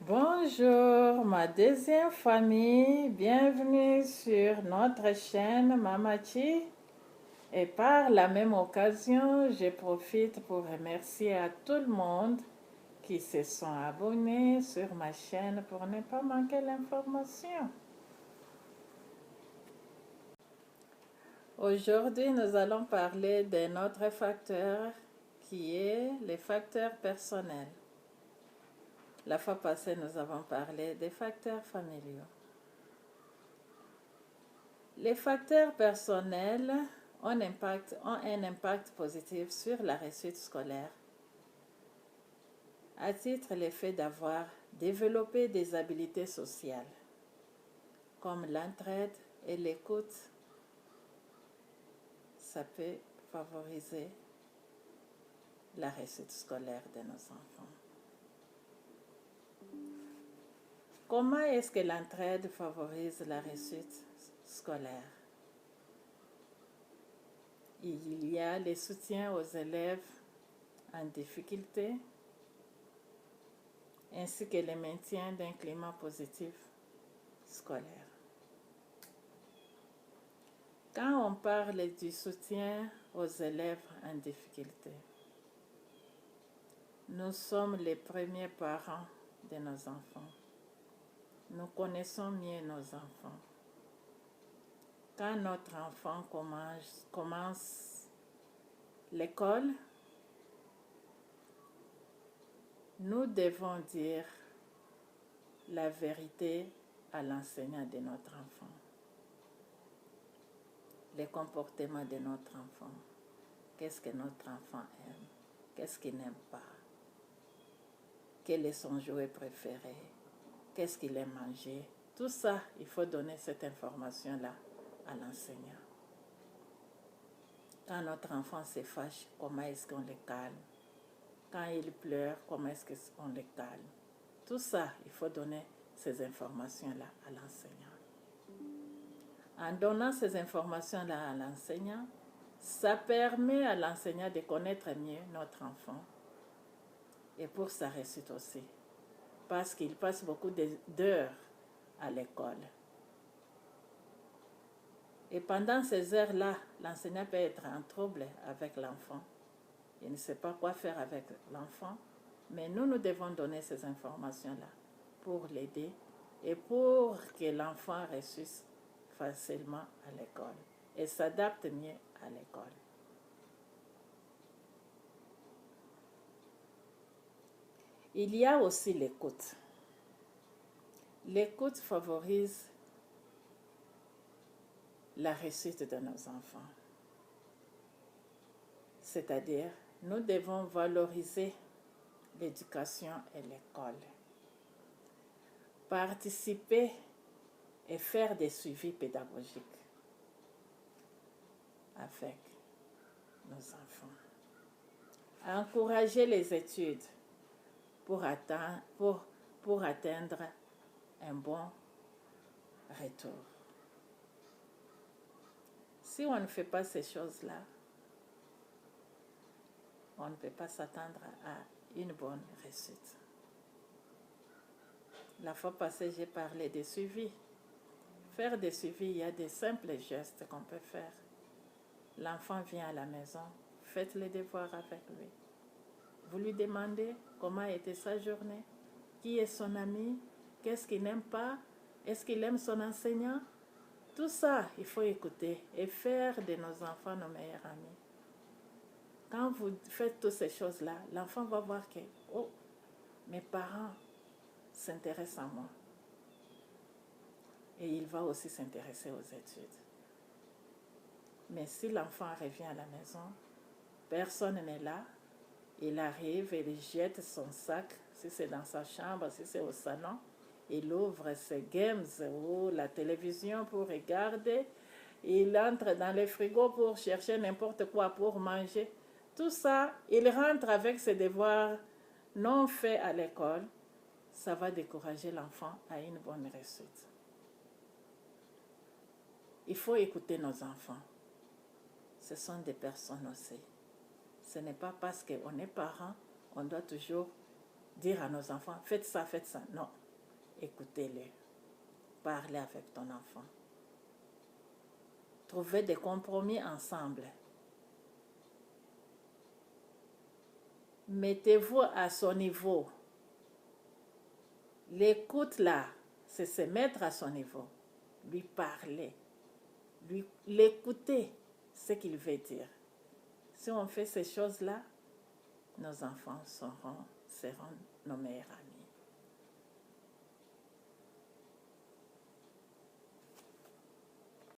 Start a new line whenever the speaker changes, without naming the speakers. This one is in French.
Bonjour, ma deuxième famille, bienvenue sur notre chaîne Mamachi. Et par la même occasion, je profite pour remercier à tout le monde qui se sont abonnés sur ma chaîne pour ne pas manquer l'information. Aujourd'hui, nous allons parler d'un autre facteur qui est le facteur personnel. La fois passée, nous avons parlé des facteurs familiaux. Les facteurs personnels ont un impact positif sur la réussite scolaire. À titre le fait d'avoir développé des habiletés sociales, comme l'entraide et l'écoute, ça peut favoriser la réussite scolaire de nos enfants. Comment est-ce que l'entraide favorise la réussite scolaire? Il y a le soutien aux élèves en difficulté, ainsi que le maintien d'un climat positif scolaire. Quand on parle du soutien aux élèves en difficulté, nous sommes les premiers parents de nos enfants. Nous connaissons mieux nos enfants. Quand notre enfant commence l'école, nous devons dire la vérité à l'enseignant de notre enfant. Le comportement de notre enfant. Qu'est-ce que notre enfant aime? Qu'est-ce qu'il n'aime pas? Quel est son jouet préféré? Qu'est-ce qu'il aime manger? Tout ça, il faut donner cette information-là à l'enseignant. Quand notre enfant se fâche, comment est-ce qu'on le calme? Quand il pleure, comment est-ce qu'on le calme? Tout ça, il faut donner ces informations-là à l'enseignant. En donnant ces informations-là à l'enseignant, ça permet à l'enseignant de connaître mieux notre enfant et pour sa réussite aussi, parce qu'il passe beaucoup d'heures à l'école. Et pendant ces heures-là, l'enseignant peut être en trouble avec l'enfant. Il ne sait pas quoi faire avec l'enfant, mais nous devons donner ces informations-là pour l'aider et pour que l'enfant réussisse facilement à l'école et s'adapte mieux à l'école. Il y a aussi l'écoute. L'écoute favorise la réussite de nos enfants. C'est-à-dire, nous devons valoriser l'éducation et l'école. Participer et faire des suivis pédagogiques avec nos enfants. Encourager les études pour atteindre un bon retour. Si on ne fait pas ces choses-là, on ne peut pas s'attendre à une bonne réussite. La fois passée, j'ai parlé des suivis. Faire des suivis, il y a des simples gestes qu'on peut faire. L'enfant vient à la maison, faites les devoirs avec lui. Vous lui demandez comment était sa journée, qui est son ami, qu'est-ce qu'il n'aime pas, est-ce qu'il aime son enseignant. Tout ça, il faut écouter et faire de nos enfants nos meilleurs amis. Quand vous faites toutes ces choses-là, l'enfant va voir que, oh, mes parents s'intéressent à moi. Et il va aussi s'intéresser aux études. Mais si l'enfant revient à la maison, personne n'est là, il arrive et il jette son sac, si c'est dans sa chambre, si c'est au salon, il ouvre ses games ou la télévision pour regarder, il entre dans le frigo pour chercher n'importe quoi pour manger. Tout ça, il rentre avec ses devoirs non faits à l'école, ça va décourager l'enfant à une bonne réussite. Il faut écouter nos enfants. Ce sont des personnes aussi. Ce n'est pas parce qu'on est parent, on doit toujours dire à nos enfants, faites ça, faites ça. Non, écoutez-le. Parlez avec ton enfant. Trouvez des compromis ensemble. Mettez-vous à son niveau. L'écoute là, c'est se mettre à son niveau. Lui parler. L'écouter, ce qu'il veut dire. Si on fait ces choses-là, nos enfants seront nos meilleurs amis.